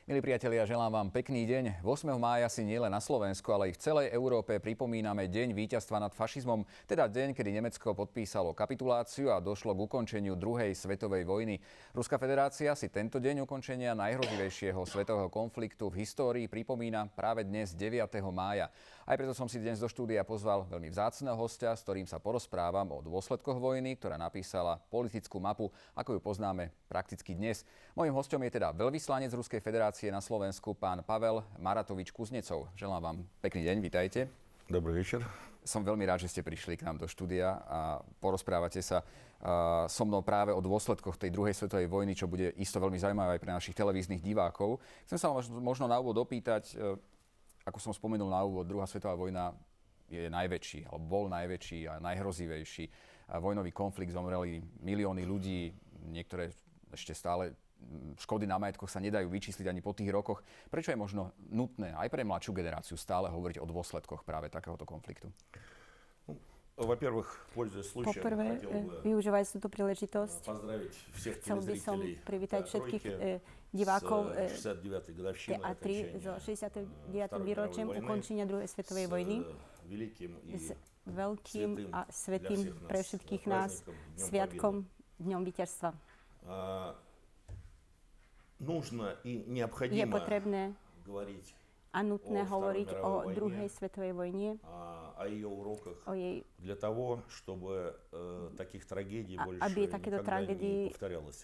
Milí priatelia, želám vám pekný deň. 8. mája si nielen na Slovensku, ale i v celej Európe pripomíname Deň víťazstva nad fašizmom, teda deň, kedy Nemecko podpísalo kapituláciu a došlo k ukončeniu druhej svetovej vojny. Ruská federácia si tento deň ukončenia najhrozivejšieho svetového konfliktu v histórii pripomína práve dnes 9. mája. Aj preto som si dnes do štúdia pozval veľmi vzácneho hostia, s ktorým sa porozprávam o dôsledkoch vojny, ktorá napísala politickú mapu, ako ju poznáme prakticky dnes. Mojím hosťom je teda veľvyslanec Ruskej federácie na Slovensku, pán Pavel Maratovič-Kuznecov. Želám vám pekný deň, vitajte. Dobrý večer. Som veľmi rád, že ste prišli k nám do štúdia a porozprávate sa so mnou práve o dôsledkoch tej druhej svetovej vojny, čo bude isto veľmi zaujímavé aj pre našich televíznych divákov. Chcem sa možno na úvod opýtať, ako som spomenul na úvod, druhá svetová vojna je najväčší, alebo bol najväčší a najhrozivejší vojnový konflikt. Zomreli milióny ľudí, niektoré ešte stále škody na majetkoch sa nedajú vyčísliť ani po tých rokoch. Prečo je možno nutné aj pre mladšiu generáciu stále hovoriť o dôsledkoch práve takéhoto konfliktu? Poprvé, využívajúc túto príležitosť, chcel by som privítať všetkých divákov teatry so 69. výročím ukončenia druhej svetovej vojny s veľkým a svätým pre všetkých nás sviatkom Dňom víťazstva. Je potrebné a nutné hovoriť o druhej svetovej vojne, o jej, aby takéto tragédie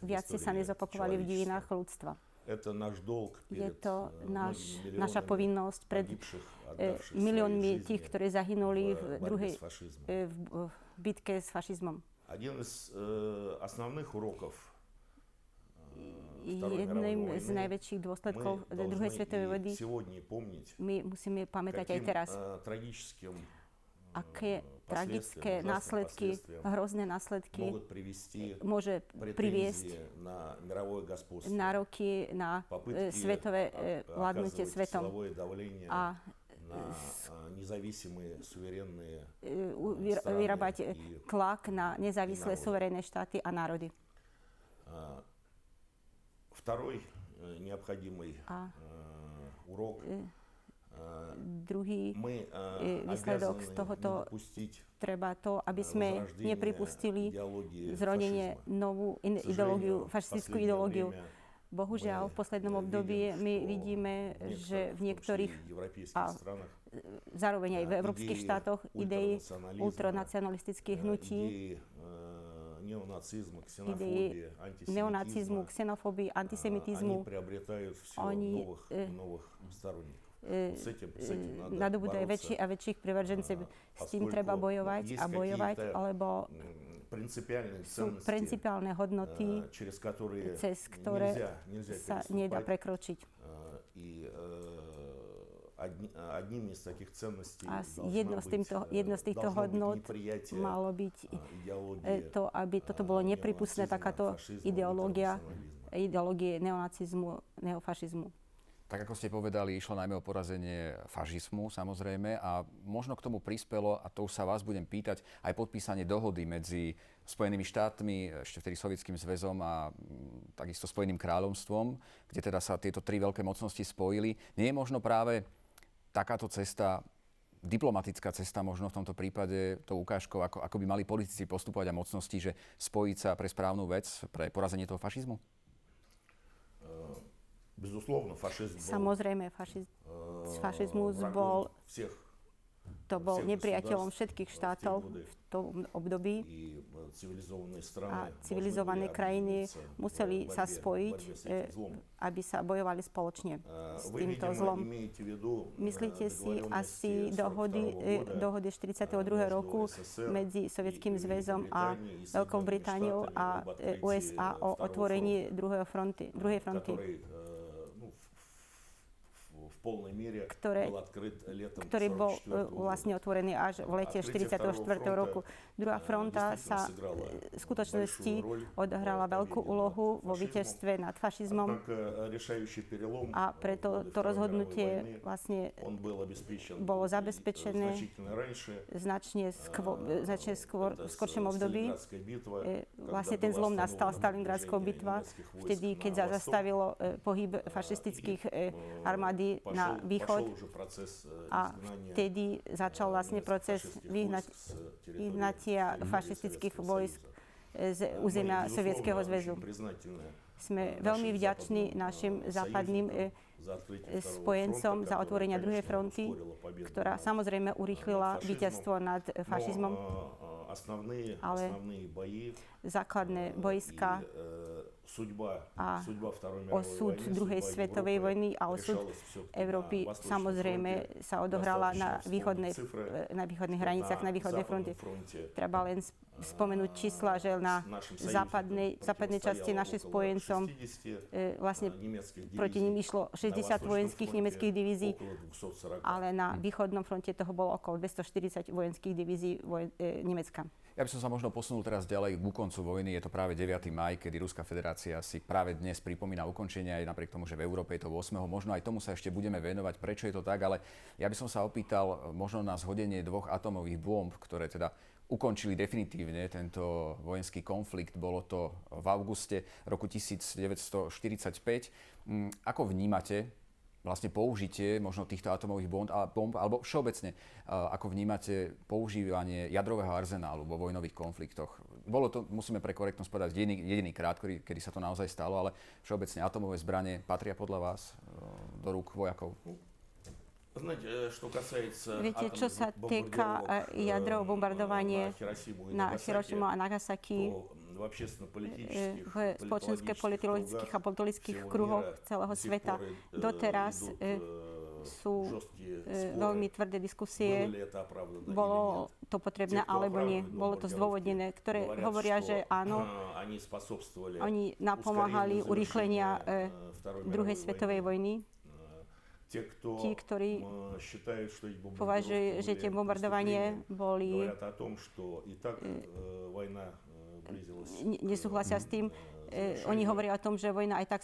viacej sa nezopakovali v dejinách ľudstva. Je to naša povinnosť pred miliónmi tých, ktorí zahynuli v bitke s fašizmom. Jedným z najväčších dôsledkov druhej svetovej vojny my musíme pamätať aj teraz, aké tragické následky, hrozné následky môže priviesť nároky na svetové vládnutie svetom a vyrábať tlak na nezávislé suverénne štáty a národy. Второй необходимый урок. Druhý výsledok z tohoto treba to, aby sme nepripustili zrodenie novú ideológiu, fašistickú ideológiu. Bohužiaľ, v poslednom období my vidíme, že v niektorých a zároveň aj v európskych štátoch idei ultranacionalistických hnutí, idei neonacizmu, xenofóbii, antisemitizmu, oni nadobúdajú väčších a väčších privržencov. S tým treba bojovať, alebo sú principiálne hodnoty, cez ktoré sa nedá prekročiť. A jedno z týchto hodnot malo byť to, aby toto bolo nepripustné, takáto ideológie neonacizmu, neofašizmu. Tak ako ste povedali, išlo najmä o porazenie fašizmu, samozrejme, a možno k tomu prispelo, a to už sa vás budem pýtať, aj podpísanie dohody medzi Spojenými štátmi, ešte vtedy Sovietským zväzom a takisto Spojeným kráľovstvom, kde teda sa tieto tri veľké mocnosti spojili. Nie je možno práve takáto cesta, diplomatická cesta možno v tomto prípade, tou ukážkou, ako by mali politici postupovať a mocnosti, že spojiť sa pre správnu vec, pre porazenie toho fašizmu? Samozrejme, fašizmus bol nepriateľom všetkých štátov v tom období a civilizované krajiny museli sa spojiť, aby sa bojovali spoločne s týmto zlom. Myslíte si asi dohody 1942 roku medzi Sovietským zväzom a Veľkou Britániou a USA o otvorení druhej fronty? ktorý bol vlastne otvorený až v lete 1944 roku. Druhá fronta sa v skutočnosti odohrala veľkú úlohu vo víťazstve nad fašizmom a preto to rozhodnutie vlastne bolo zabezpečené značne skôr, v skoršom období. Vlastne ten zlom nastal Stalingradskou bitva, vtedy, keď sa zastavilo pohyb fašistických armády na východ a vtedy začal vlastne proces vyhnatia fašistických vojsk z územia Sovietskeho zväzu. Sme veľmi vďační našim západným spojencom za otvorenia druhej fronty, ktorá samozrejme urýchlila víťazstvo nad fašizmom, ale základné bojska a osud druhej svetovej vojny a osud Európy samozrejme sa odohrala na východných hraniciach, na východnej fronte. Treba len spomenúť čísla, že na západnej časti našim spojencom vlastne proti nim išlo 60 vojenských nemeckých divízií, ale na východnom fronte toho bolo okolo 240 vojenských divízií Nemecka. Ja by som sa možno posunul teraz ďalej ku koncu vojny. Je to práve 9. máj, kedy Ruská federácia si práve dnes pripomína ukončenie, aj napriek tomu, že v Európe je to 8. Možno aj tomu sa ešte budeme venovať, prečo je to tak, ale ja by som sa opýtal možno na zhodenie 2 atómových bomb, ktoré teda ukončili definitívne tento vojenský konflikt. Bolo to v auguste roku 1945. Ako vnímate vlastne použitie možno týchto atomových bomb, alebo všeobecne, ako vnímate používanie jadrového arzenálu vo vojnových konfliktoch? Bolo to, musíme pre korektnosť povedať, jediný krát, kedy sa to naozaj stalo, ale všeobecne atomové zbranie patria podľa vás do rúk vojakov? Viete, čo sa týka jadrového bombardovania na Hirošimu a Nagasaki, v spoločensko-politických a politických kruhoch celého sveta doteraz sú veľmi tvrdé diskusie, bolo to potrebné alebo nie. Bolo to zdôvodnené, ktoré hovoria, že áno, oni napomáhali urýchlenia druhej svetovej vojny. Tí, ktorí považujú, že tie bombardovanie boli nesúhlasia s tým. Oni hovoria o tom, že vojna aj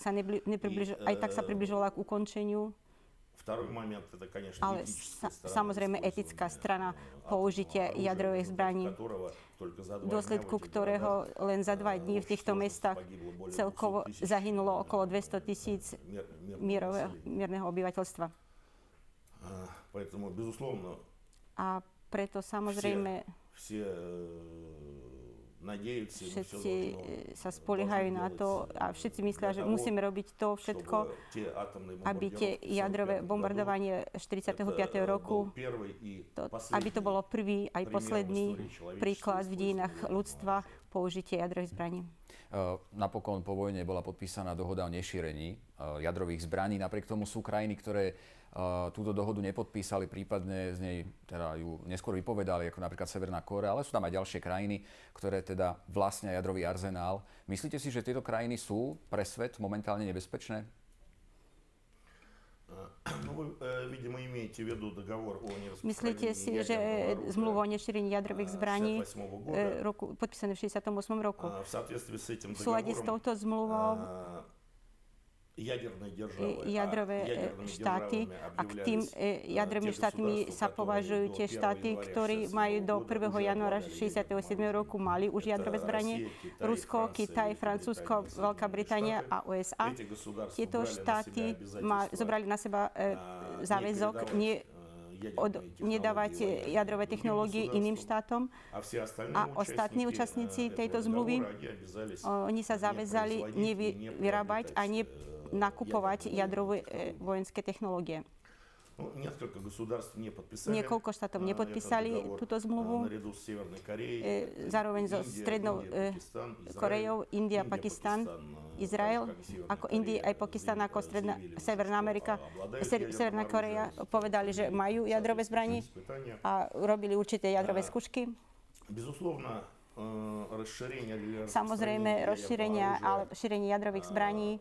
tak sa približovala k ukončeniu. Ale samozrejme etická strana použitia jadrových zbraní, v dôsledku ktorého len za 2 dní v týchto mestách celkovo zahynulo okolo 200 000 mierneho obyvateľstva. A preto samozrejme všetci sa spoliehajú na to a všetci myslia, že musíme robiť to všetko, aby tie jadrové bombardovanie 45. roku, aby to bolo prvý aj posledný príklad v dejinách ľudstva použitie jadrových zbraní. Napokon po vojne bola podpísaná dohoda o nešírení jadrových zbraní. Napriek tomu sú krajiny, ktoré túto dohodu nepodpísali, prípadne z nej teda ju neskôr vypovedali, ako napríklad Severná Kórea, ale sú tam aj ďalšie krajiny, ktoré teda vlastnia jadrový arzenál. Myslíte si, že tieto krajiny sú pre svet momentálne nebezpečné? Myslíte si, že zmluvu o nešírení jadrových zbraní podpísané v 68. roku v súlade s touto zmluvou jadrové štáty a k tým jadrovými štátmi sa považujú tie štáty, ktorí majú do 1. januára 67. roku mali už jadrové zbranie. Rusko, Kitaj, Francúzsko, Veľká Británia a USA. Tieto štáty zobrali na seba záväzok nedávať jadrové technológie iným štátom a ostatní účastníci tejto zmluvy, oni sa zaväzali nevyrábať a nakupovať jadrové vojenské technológie. Niekoľko štátov nepodpísali túto zmluvu. Zároveň so Strednou Koreou, India, Pakistan, Izrael, ako India aj Pakistan, ako Severná Korea povedali, že majú jadrové zbranie a robili určité jadrové skúšky. Samozrejme, šírenie jadrových zbraní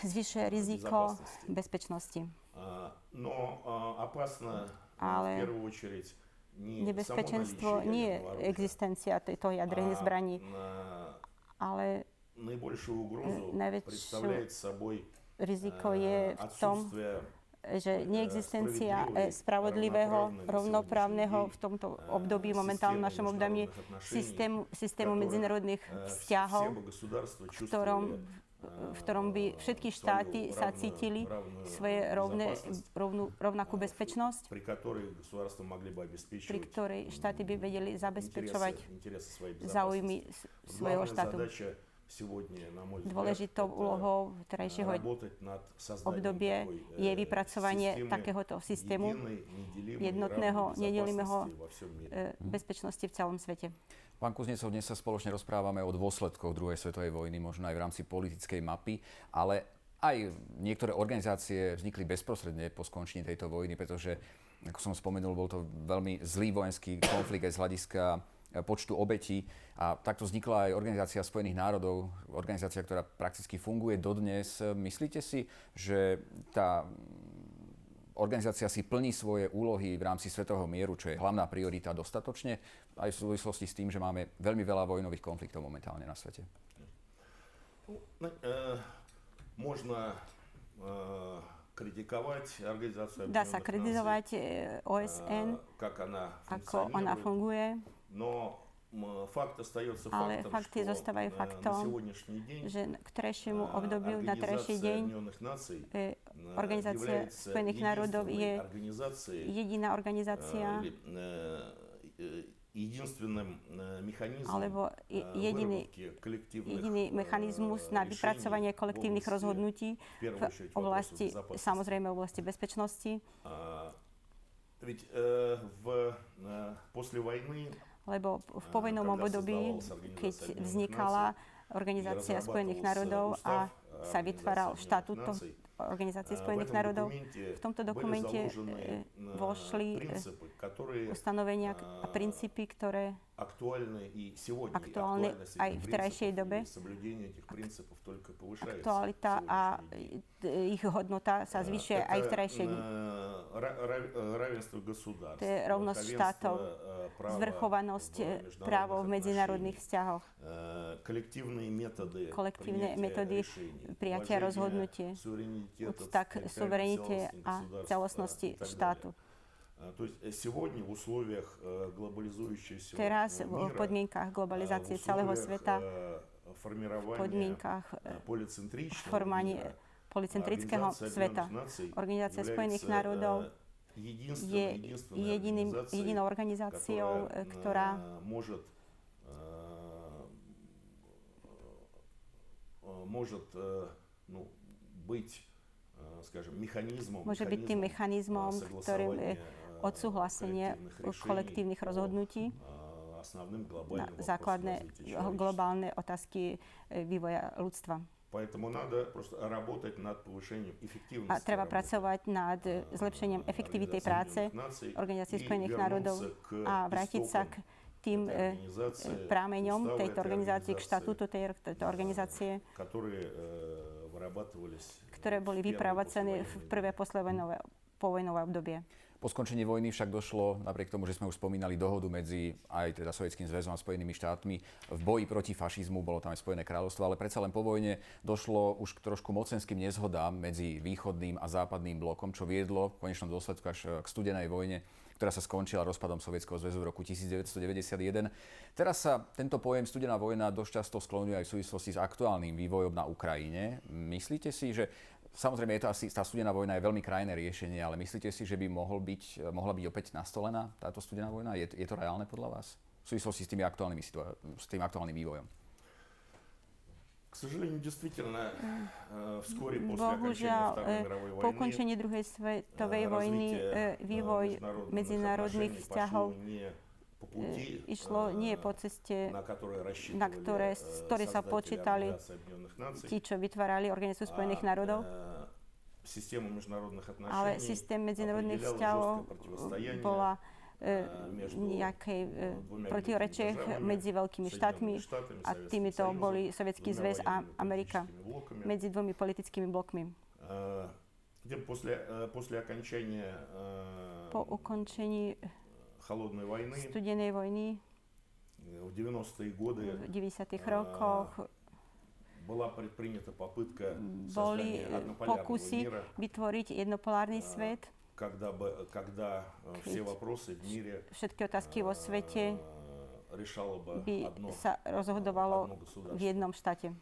zvyšuje riziko bezpečnosti. Ale nebezpečenstvo nie je existencia tejto jadrených zbraní, ale najväčšie riziko je v tom, že neexistencia spravodlivého, rovnoprávneho v tomto období, momentálnom našom období, systému medzinárodných vzťahov, v ktorom by všetky štáty sa cítili svoje rovnakú bezpečnosť, pri ktorej štáty by vedeli zabezpečovať záujmy svojho štátu. Dôležitou úlohou terajšieho obdobia je vypracovanie takéhoto systému jednotného, nedelимého bezpečnosti v celom svete. Pán Kuznecov, dnes sa spoločne rozprávame o dôsledkoch druhej svetovej vojny, možno aj v rámci politickej mapy, ale aj niektoré organizácie vznikli bezprostredne po skončení tejto vojny, pretože, ako som spomenul, bol to veľmi zlý vojenský konflikt aj z hľadiska počtu obetí. A takto vznikla aj Organizácia spojených národov, organizácia, ktorá prakticky funguje dodnes. Myslíte si, že tá organizácia si plní svoje úlohy v rámci svetového mieru, čo je hlavná priorita, dostatočne, aj v súvislosti s tým, že máme veľmi veľa vojnových konfliktov momentálne na svete? Možno kritikovať organizáciu. Dá sa kritizovať OSN, ako ona funguje. Ale fakty zostávajú faktom, že k terajšiemu obdobiu, na terajší deň, Organizácia spojených národov je jediná organizácia, alebo jediný mechanizmus na vypracovanie kolektívnych rozhodnutí v oblasti, samozrejme v oblasti bezpečnosti. Lebo v povojnovom období, keď vznikala Organizácia spojených národov a sa vytváral štatút Organizácie spojených národov, v tomto dokumente vošli ustanovenia a princípy, ktoré aktuálne aj v terajšej dobe. Aktualita a ich hodnota sa zvyšuje aj v terajšej dobe. To je rovnosť štátov, zvrchovanosť právo v medzinárodných vzťahoch, kolektívne metódy prijatia rozhodnutie, úcta k suverenite a celostnosti štátu. Teraz v podmienkach globalizácie celého sveta, v podmienkach policentrického sveta, Organizácia spojených národov je jedinou organizáciou, ktorá môže byť tým mechanizmom, ktorým odsúhlasenie kolektívnych rozhodnutí na základné globálne otázky vývoja ľudstva. A treba pracovať nad zlepšením efektivity práce Organizácie spojených národov a vrátiť sa k tým prámeňom tejto organizácie, k štatútu tejto organizácie, ktoré boli vypracované v prvé povojnové obdobie. Po skončení vojny však došlo, napriek tomu, že sme už spomínali dohodu medzi aj teda Sovietským zväzom a Spojenými štátmi v boji proti fašizmu, bolo tam aj Spojené kráľovstvo, ale predsa len po vojne došlo už k trošku mocenským nezhodám medzi východným a západným blokom, čo viedlo v konečnom dôsledku až k studenej vojne, ktorá sa skončila rozpadom Sovietskeho zväzu v roku 1991. Teraz sa tento pojem studená vojna dosť často skloňuje aj v súvislosti s aktuálnym vývojom na Ukrajine. Myslíte si, že samozrejme, tá studená vojna je veľmi krajné riešenie, ale myslíte si, že by mohla byť opäť nastolená táto studená vojna? Je to reálne podľa vás? V súvislosti s tým aktuálnym vývojom? Bohužiaľ, po ukončení druhej svetovej vojny vývoj medzinárodných vzťahov išlo nie po ceste, na ktoré sa počítali tí, čo vytvárali Organizáciu spojených národov, ale systém medzinárodných vzťahov bola nejakej protirečiach medzi veľkými štátmi a týmito boli Sovietský zväz a Amerika medzi dvomi politickými blokmi. Po ukončení studenej vojny v 90. rokoch boli pokusy vytvoriť jednopolárny svet, všetky otázky vo svete by sa rozhodovalo v jednom štáte.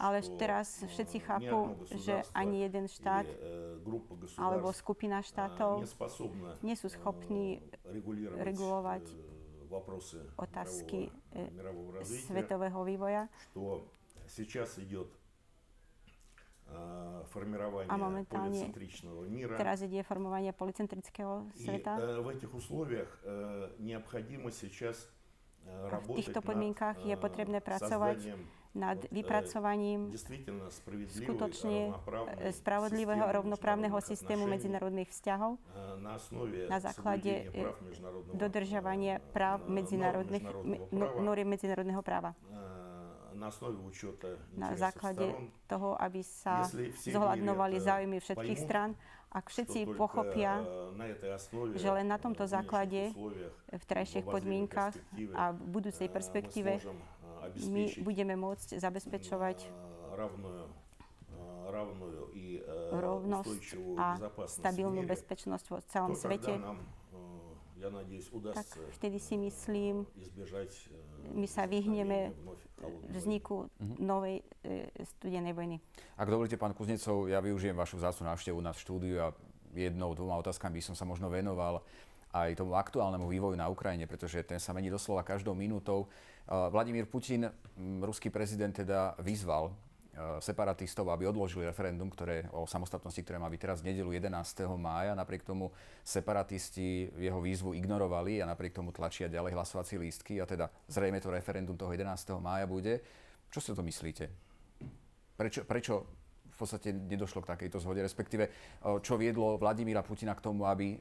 Ale teraz všetci chápu, že ani jeden štát alebo skupina štátov nie sú schopní regulovať otázky svetového vývoja. A momentálne teraz ide formovanie policentrického sveta. A v týchto podmienkach je potrebné pracovať nad vypracovaním skutočne spravodlivého a rovnoprávneho systému medzinárodných vzťahov na základe dodržiavania práv noriem medzinárodného práva. Na základe toho, aby sa zohľadňovali záujmy všetkých strán. Ak všetci pochopia, že len na tomto základe v terajších podmienkach a v budúcej perspektíve my budeme môcť zabezpečovať rovnosť a stabilnú bezpečnosť v celom svete, tak vtedy si myslím, my sa vyhneme vzniku novej studenej vojny. Ak dovolíte, pán Kuznecov, ja využijem vašu vzácnu návštevu na štúdiu a jednou, dvoma otázkami by som sa možno venoval aj tomu aktuálnemu vývoju na Ukrajine, pretože ten sa mení doslova každou minútou. Vladimír Putin, ruský prezident, teda vyzval separatistov, aby odložili referendum o samostatnosti, ktoré má byť teraz v nedeľu 11. mája. Napriek tomu separatisti jeho výzvu ignorovali a napriek tomu tlačia ďalej hlasovacie lístky a teda zrejme to referendum toho 11. mája bude. Čo si o to myslíte? Prečo v podstate nedošlo k takejto zhode, respektíve čo viedlo Vladimíra Putina k tomu, aby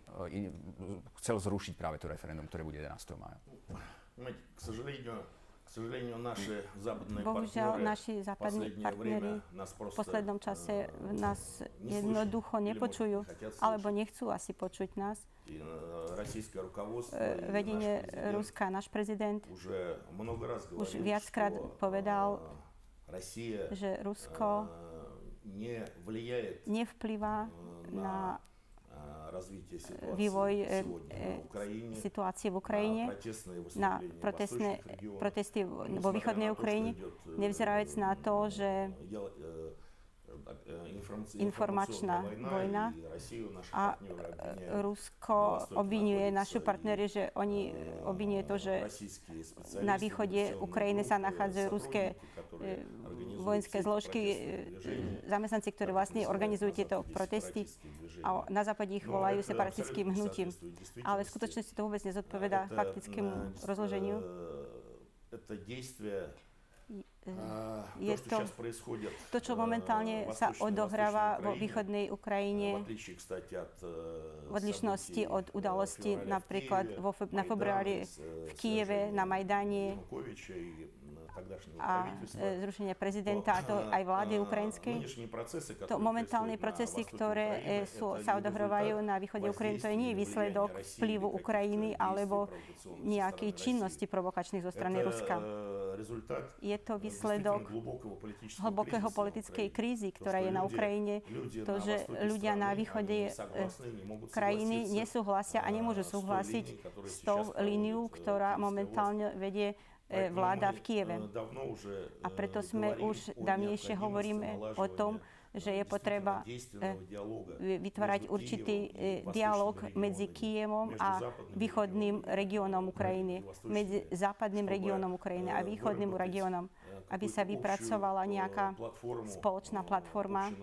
chcel zrušiť práve to referendum, ktoré bude 11. mája? Bohužiaľ, naši západní partneri v poslednom čase nás jednoducho nepočujú, alebo nechcú asi počuť nás. Vedenie Ruska, náš prezident, už viackrát povedal, že Rusko nevplýva na vývoj situácie v Ukrajine, na protesty vo východnej Ukrajine, nevzerajúc na to, že informačná vojna a Rusko obviňuje našu partneri, že oni obviňuje to, že na východe Ukrajiny sa nachádzajú ruské vojenské zložky, zamestnanci, ktorí vlastne organizujú tieto protesty a na západe ich volajú separatistickým hnutím. Ale v skutočnosti to vôbec nezodpovedá faktickému rozloženiu. Je to, čo momentálne sa odohráva vo východnej Ukrajine, v odlišnosti od udalostí napríklad na februári v Kyjeve, na Majdane a zrušenie prezidenta, a to aj vlády ukrajinskej. To momentálne procesy, ktoré sa odohrávajú na východe Ukrajiny, to nie je výsledok vplyvu Ukrajiny alebo nejakej činnosti provokačných zo strany Ruska. Je to výsledok hlbokého politickej krízy, ktorá je na Ukrajine. To, že ľudia na východe krajiny nesúhlasia a nemôžu súhlasiť s tou líniou, ktorá momentálne vedie vláda v Kyjeve. A preto sme už dávnejšie hovoríme o tom, že je potreba vytvárať určitý dialog medzi Kyjevom a východným regiónom Ukrajiny, medzi západným regiónom Ukrajiny a východným regiónom, aby sa vypracovala nejaká spoločná platforma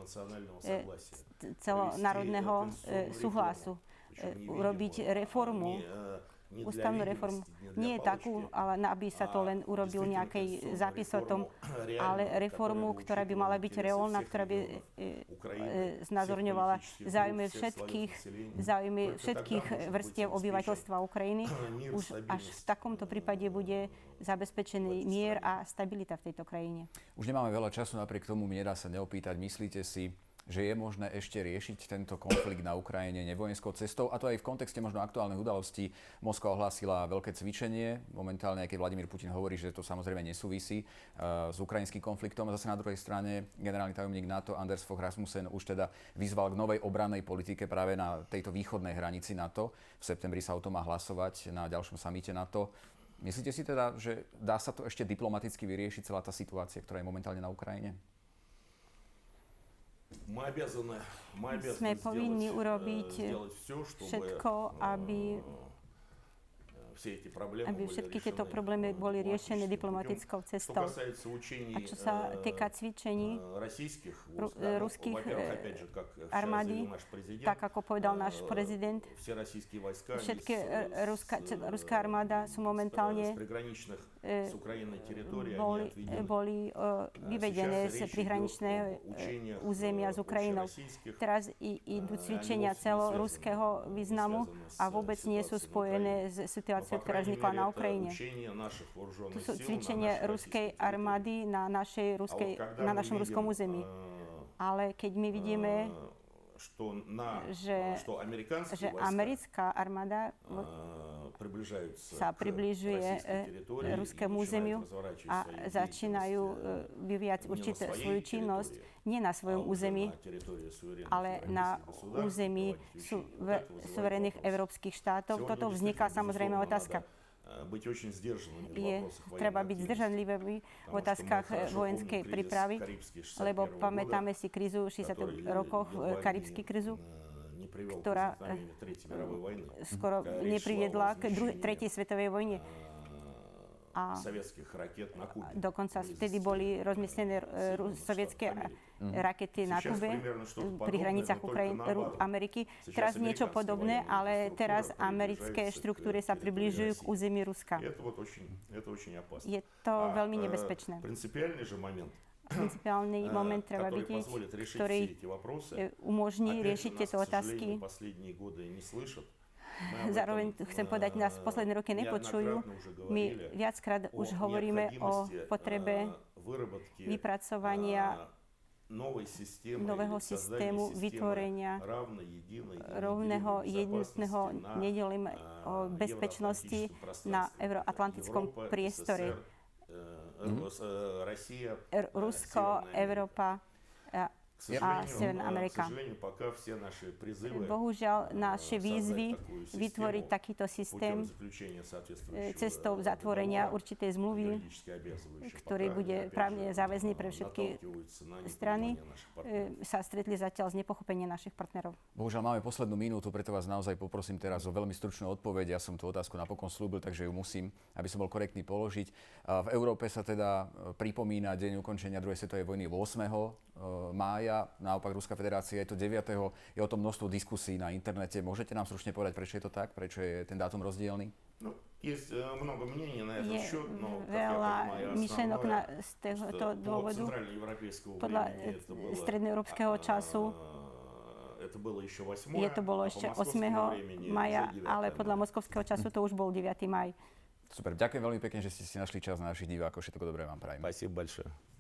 celonárodného súhlasu, urobiť reformu ústavnú reformu. Nie takú, ale aby sa to len urobil nejaký zápis o tom, ale reformu, ktorá by mala byť reálna, ktorá by znázorňovala záujmy všetkých vrstiev obyvateľstva Ukrajiny. Už až v takomto prípade bude zabezpečený mier a stabilita v tejto krajine. Už nemáme veľa času, napriek tomu mi nedá sa neopýtať. Myslíte si, že je možné ešte riešiť tento konflikt na Ukrajine nevojenskou cestou? A to aj v kontexte možno aktuálnych udalostí. Moskva ohlásila veľké cvičenie. Momentálne, aj keď Vladimír Putin hovorí, že to samozrejme nesúvisí s ukrajinským konfliktom. A zase na druhej strane generálny tajomník NATO Anders Fogh Rasmussen už teda vyzval k novej obrannej politike práve na tejto východnej hranici NATO. V septembri sa o tom má hlasovať na ďalšom samite NATO. Myslíte si teda, že dá sa to ešte diplomaticky vyriešiť celá tá situácia, ktorá je momentálne na Ukrajine? Sme povinni urobiť všetko, aby všetky tieto problémy boli riešené diplomatickou cestou. A čo sa týka cvičení ruských armády, tak ako povedal náš prezident, všetky ruská armáda sú momentálne boli vyvedené z prihraničného územia s Ukrajinou. Teraz idú cvičenia celoruského významu a vôbec nie sú spojené s situáciou, ktorá vznikla na Ukrajine. To sú cvičenia ruskej armády na našom ruskom území. Ale keď my vidíme, že americká armáda sa približuje ruskému územiu a začínajú vyvíjať určitú svoju činnosť nie na svojom území, ale na území suverénnych európskych štátov. Toto vzniká samozrejme otázka. Treba byť zdržanlivý v otázkach vojenskej prípravy, lebo pamätáme si krízu v 60. rokoch, karibskú krízu, ktorá skoro nepriviedla k tretej svetovej vojne. A dokonca vtedy boli rozmiestnené sovietské rakety na Kube pri hranicách Ameriky. Teraz niečo podobné, ale teraz americké štruktúry sa približujú k území Ruska. Je to veľmi nebezpečné. Principiálny moment treba vidieť, ktorý umožní riešiť tieto otázky. Zároveň chcem povedať, nás posledné roky nepočujú. My viackrát už hovoríme o potrebe vypracovania nového systému vytvorenia rovného, jednotného, nedelíme o bezpečnosti na euroatlantickom priestore. Rusko, Európa a Severná Amerika. Bohužiaľ, naše výzvy vytvoriť takýto systém cestou zatvorenia určitej zmluvy, ktorý bude právne záväzný pre všetky strany, sa stretli zatiaľ s nepochopením našich partnerov. Bohužiaľ, máme poslednú minútu, preto vás naozaj poprosím teraz o veľmi stručnú odpoveď. Ja som tú otázku napokon slúbil, takže ju musím, aby som bol korektný, položiť. V Európe sa teda pripomína deň ukončenia druhej svetovej vojny 8. mája. Naopak Ruská federácia je to 9. Je o tom množstvo diskusí na internete. Môžete nám stručne povedať, prečo je to tak? Prečo je ten dátum rozdielny? Je veľa myšlenok z tohto dôvodu. Podľa strednoeurópskeho času to bolo ešte 8. maja, ale podľa moskovského času to už bol 9. maj. Super, ďakujem veľmi pekne, že ste si našli čas na našich divákov. Všetko dobré vám prajem. Спасибо большое.